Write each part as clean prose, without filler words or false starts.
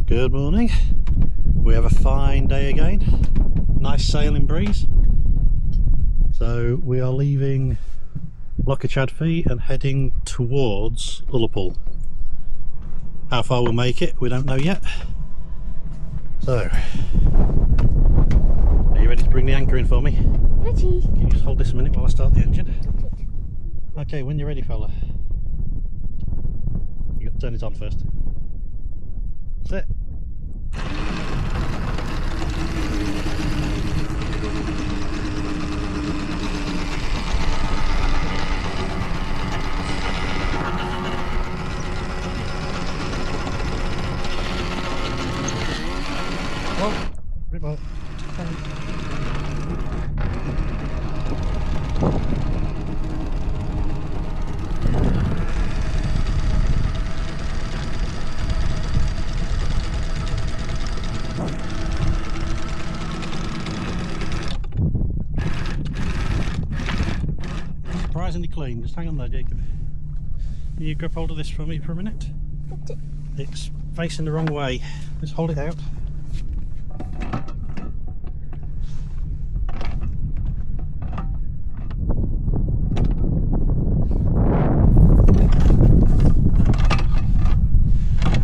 Good morning. We have a fine day again. Nice sailing breeze. So we are leaving Loch A'Chadh-Fi and heading towards Ullapool. How far we'll make it, we don't know yet. So, are you ready to bring the anchor in for me? Ready. Can you just hold this a minute while I start the engine? Okay, when you're ready, fella. You got to turn it on first. That's it. Oh, remote. Surprisingly clean. Just hang on there, Jacob. Can you grab hold of this for me for a minute? It's facing the wrong way. Just hold it out.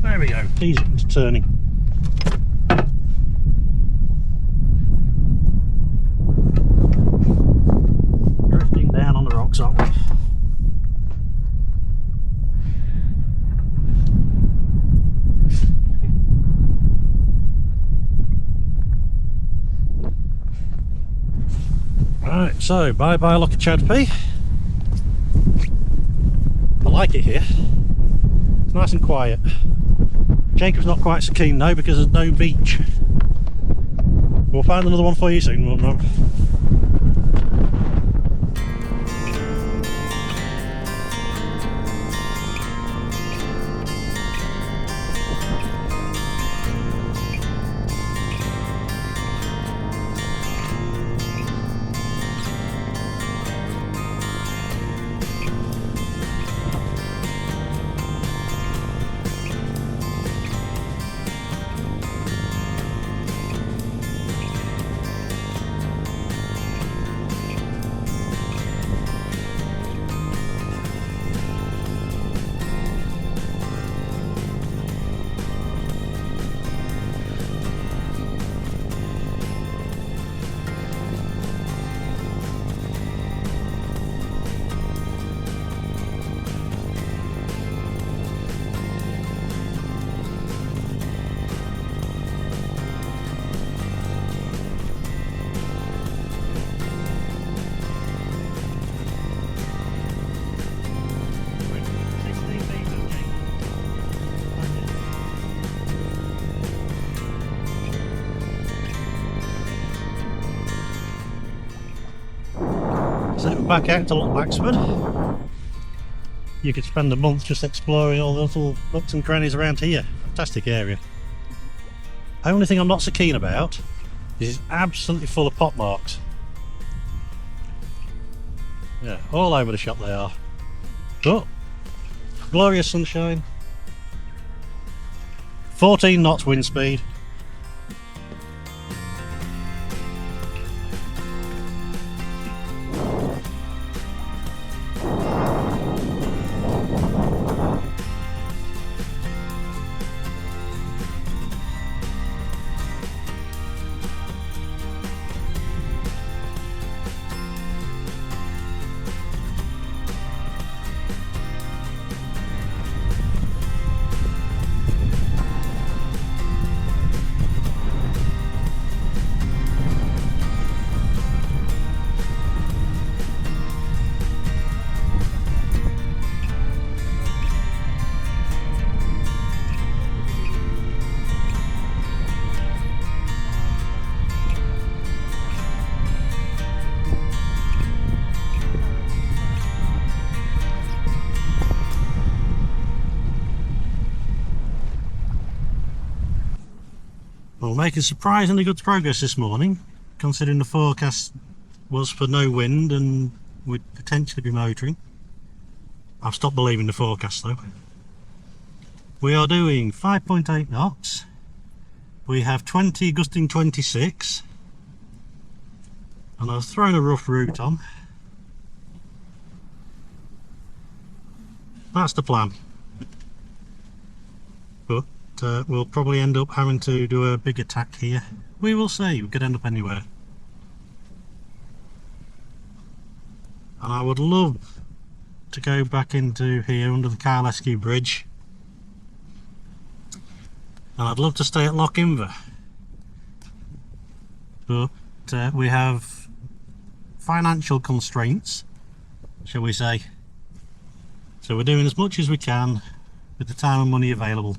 There we go. Easy into turning. Drifting down on the rocks, aren't we? Right, so bye bye Loch A'Chadh-Fi. I like it here. It's nice and quiet. Jacob's not quite so keen though because there's no beach. We'll find another one for you soon, won't we? So we're back out to Laxford. You could spend a month just exploring all the little nooks and crannies around here. Fantastic area. Only thing I'm not so keen about is it's absolutely full of pot marks. Yeah, all over the shop they are. Oh, glorious sunshine. 14 knots wind speed. Well, making surprisingly good progress this morning, considering the forecast was for no wind and we'd potentially be motoring. I've stopped believing the forecast though. We are doing 5.8 knots We have 20 gusting 26, and I've thrown a rough route on. That's the plan, but we'll probably end up having to do a big attack here. We will see, we could end up anywhere. And I would love to go back into here under the Carlescu Bridge, and I'd love to stay at Loch Inver, but we have financial constraints, shall we say, so we're doing as much as we can with the time and money available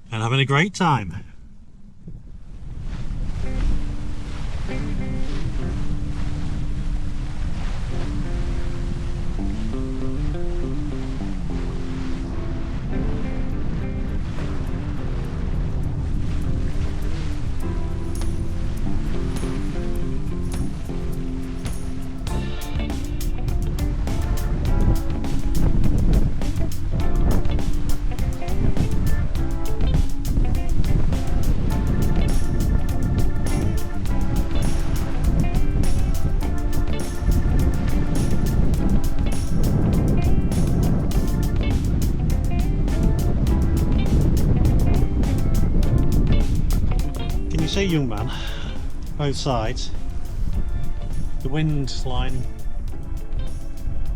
and having a great time. See, young man, both sides, the wind line,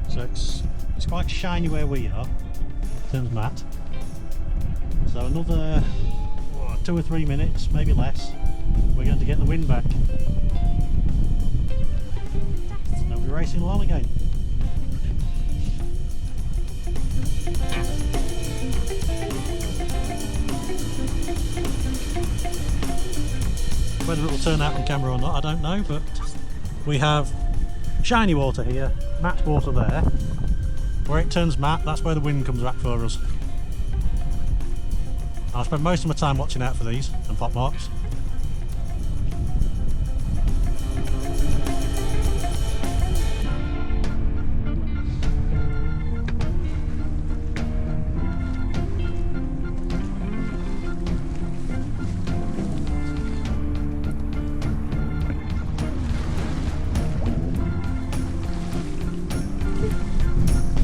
so it's quite shiny where we are, turns matte, so another 2 or 3 minutes, maybe less, we're going to get the wind back and we'll be racing along again. Whether it will turn out on camera or not, I don't know, but we have shiny water here, matte water there. Where it turns matte, that's where the wind comes back for us. I'll spend most of my time watching out for these and pop marks.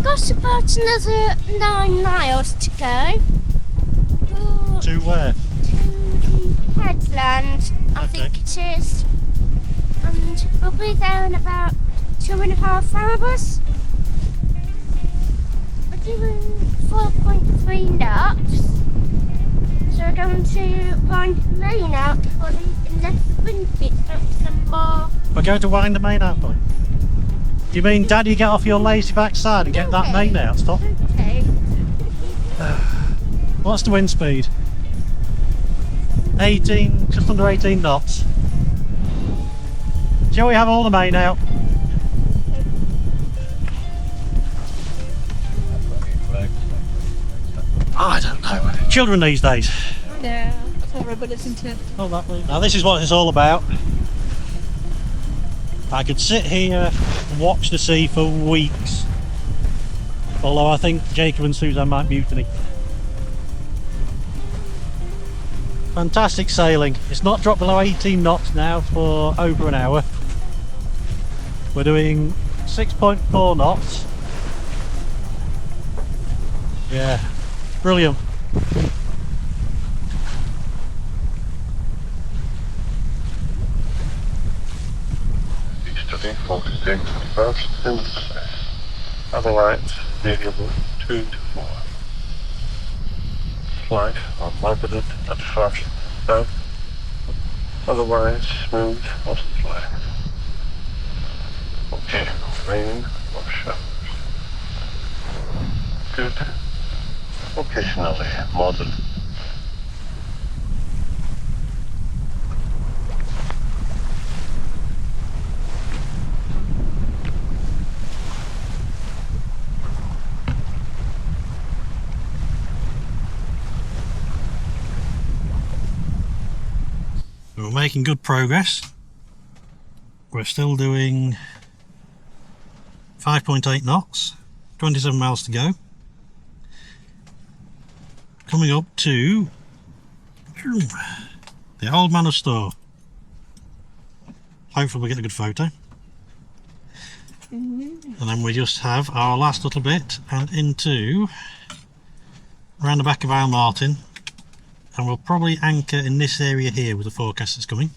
Got about another 9 miles to go. To where? To the headland, I think it is. And we'll be there in about 2.5 hours. We're doing 4.3 knots. So we're going to wind the main out fully unless the wind picks up some more. We're going to wind the main out fully? Do you mean, Daddy, get off your lazy backside and get that main out? Stop. Okay. What's the wind speed? 18, just under 18 knots. Shall we have all the main out? I don't know. Children these days. Yeah, that's horrible, isn't it? Oh, that way. Now this is what it's all about. I could sit here and watch the sea for weeks, although I think Jacob and Suzanne might mutiny. Fantastic sailing. It's not dropped below 18 knots now for over an hour. We're doing 6.4 knots. Yeah, brilliant. Easterly 46 first in the south. Otherwise, medium 2 to 4. Slight or moderate at first south. Otherwise, smooth or slight. Okay, rain or showers. Good. Occasionally moderate. We're making good progress. We're still doing 5.8 knots, 27 miles to go. Coming up to The old manor store. Hopefully we'll get a good photo. And then we just have our last little bit and into around the back of Isle Martin, and we'll probably anchor in this area here with the forecast that's coming.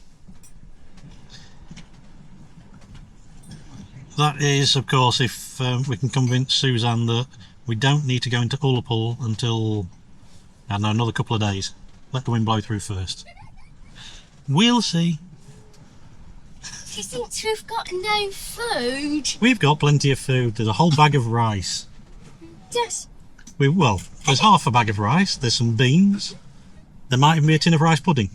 That is, of course, if we can convince Suzanne that we don't need to go into Ullapool until, I don't know, another couple of days. Let the wind blow through first. We'll see. Do you think we've got no food? We've got plenty of food. There's a whole bag of rice. Just Well, there's half a bag of rice. There's some beans. There might even be a tin of rice pudding.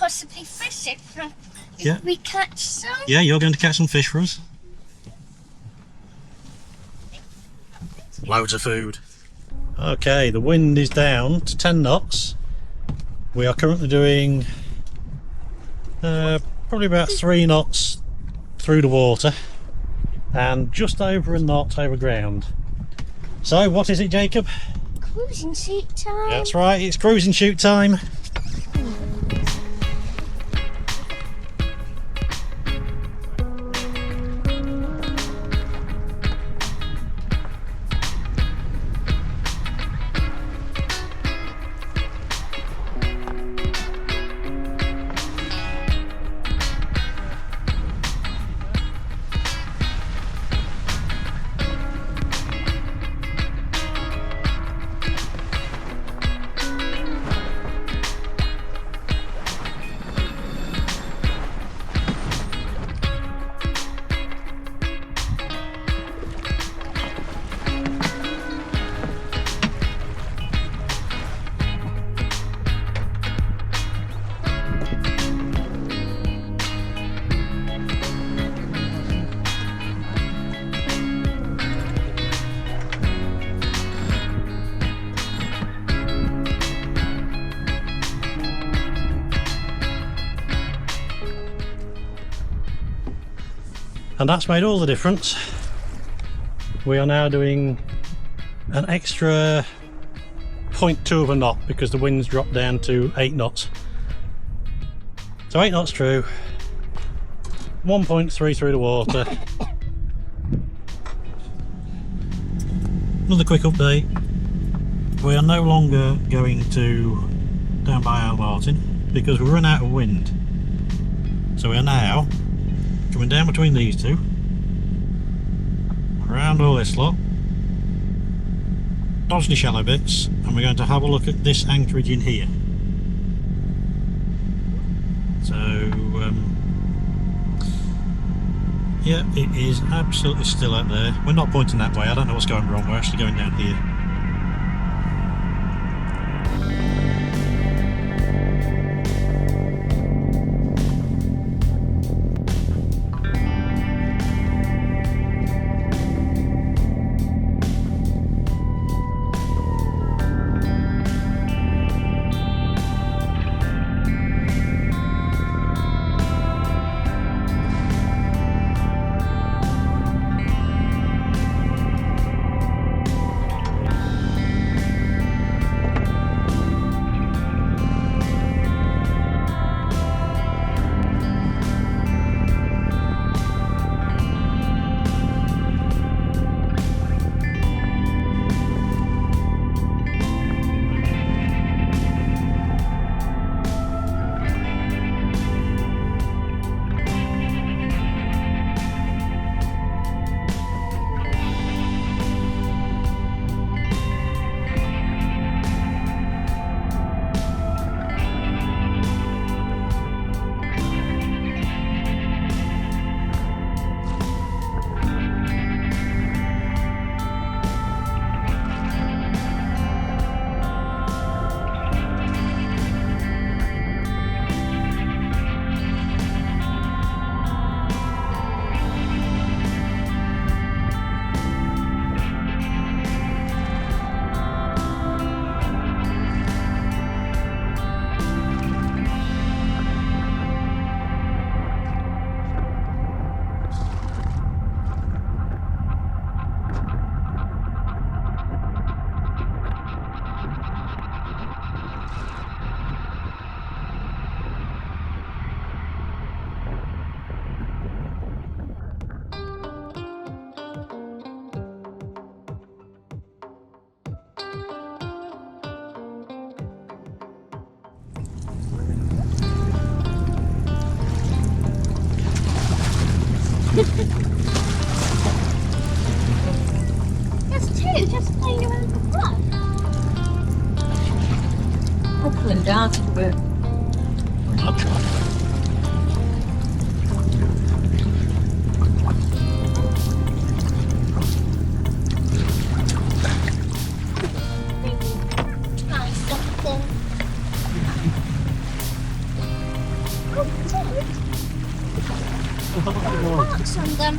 possibly fish if Yeah. we catch some. Yeah, you're going to catch some fish for us. Loads of food. Okay, the wind is down to 10 knots. We are currently doing probably about 3 knots through the water and just over a knot over ground. So what is it, Jacob? Cruising chute time. That's right, it's cruising chute time. And that's made all the difference. We are now doing an extra 0.2 of a knot because the wind's dropped down to 8 knots. So 8 knots true, 1.3 through the water. Another quick update. We are no longer going to down by Isle Martin because we've run out of wind. So we are now coming down between these two, around all this lot, dodge the shallow bits, and we're going to have a look at this anchorage in here. So yeah, it is absolutely still out there. We're not pointing that way, I don't know what's going wrong, we're actually going down here. come down to it. Try something. Parts on them.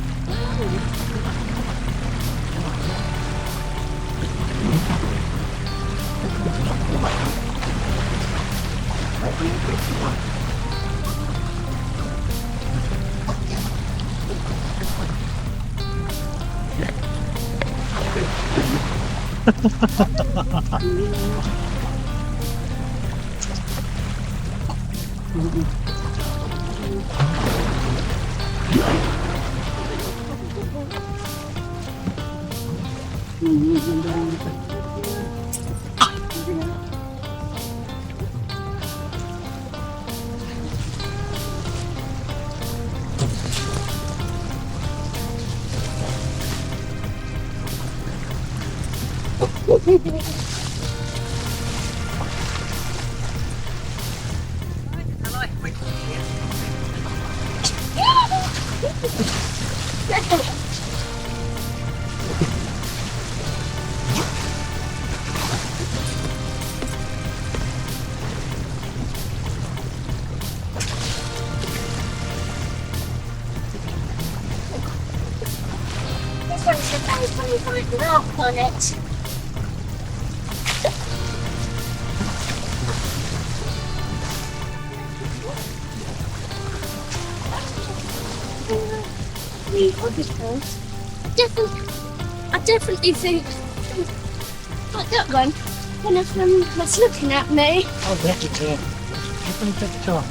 This one's a very funny white mark on it. I definitely think like that one of them was looking at me. Oh, that's a turn. You take the turn.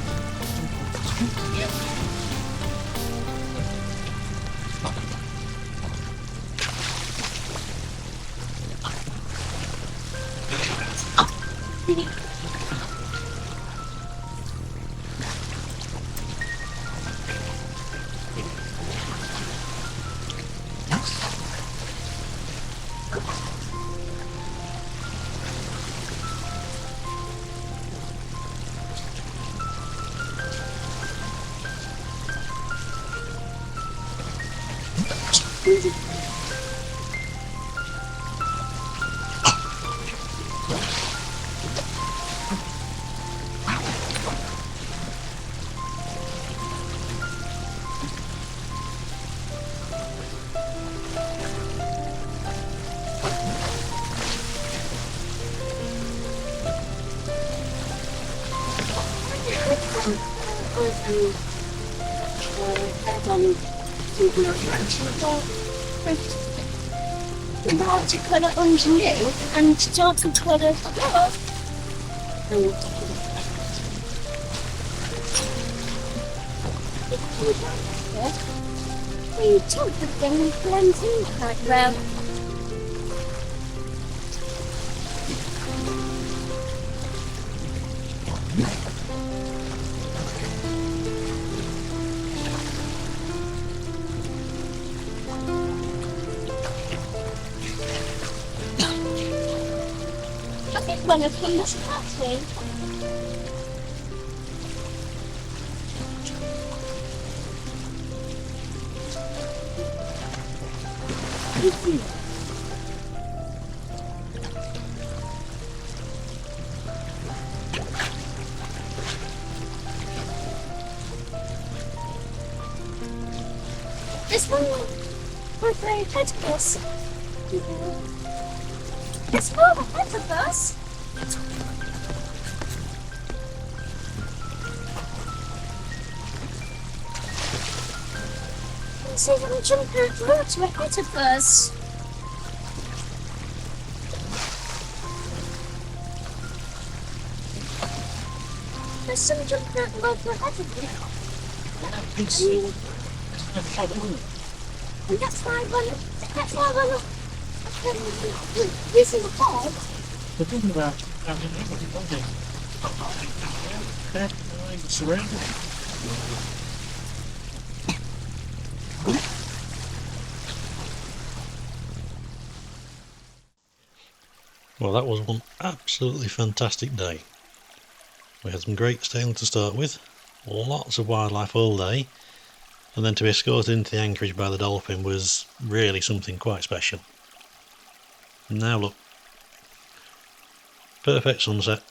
Multicolour orange and blue and darker colour love. The top of them blends in quite well. I think one of them was party. This one was very ahead of us. It's far ahead of us. I see them jumping out the water ahead of us. There's some jumping out the water ahead of me. And that's why one using the bag. They're talking about having everything, don't they? They're surrounded. Well, that was one absolutely fantastic day. We had some great sailing to start with, lots of wildlife all day, and then to be escorted into the anchorage by the Dolphin was really something quite special. Now look, perfect sunset.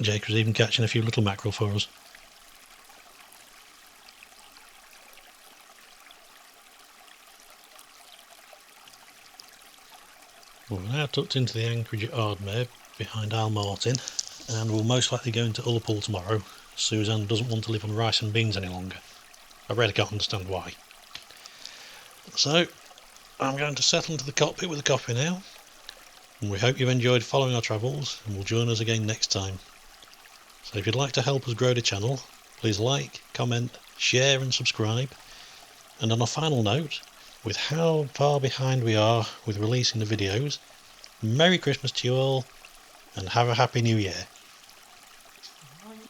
Jake was even catching a few little mackerel for us. We're now tucked into the anchorage at Ardmere behind Al Martin, and we'll most likely go into Ullapool tomorrow. Suzanne doesn't want to live on rice and beans any longer. I really can't understand why. So, I'm going to settle into the cockpit with a coffee now, and we hope you've enjoyed following our travels and will join us again next time. So if you'd like to help us grow the channel, please like, comment, share and subscribe. And on a final note, with how far behind we are with releasing the videos, Merry Christmas to you all and have a Happy New Year.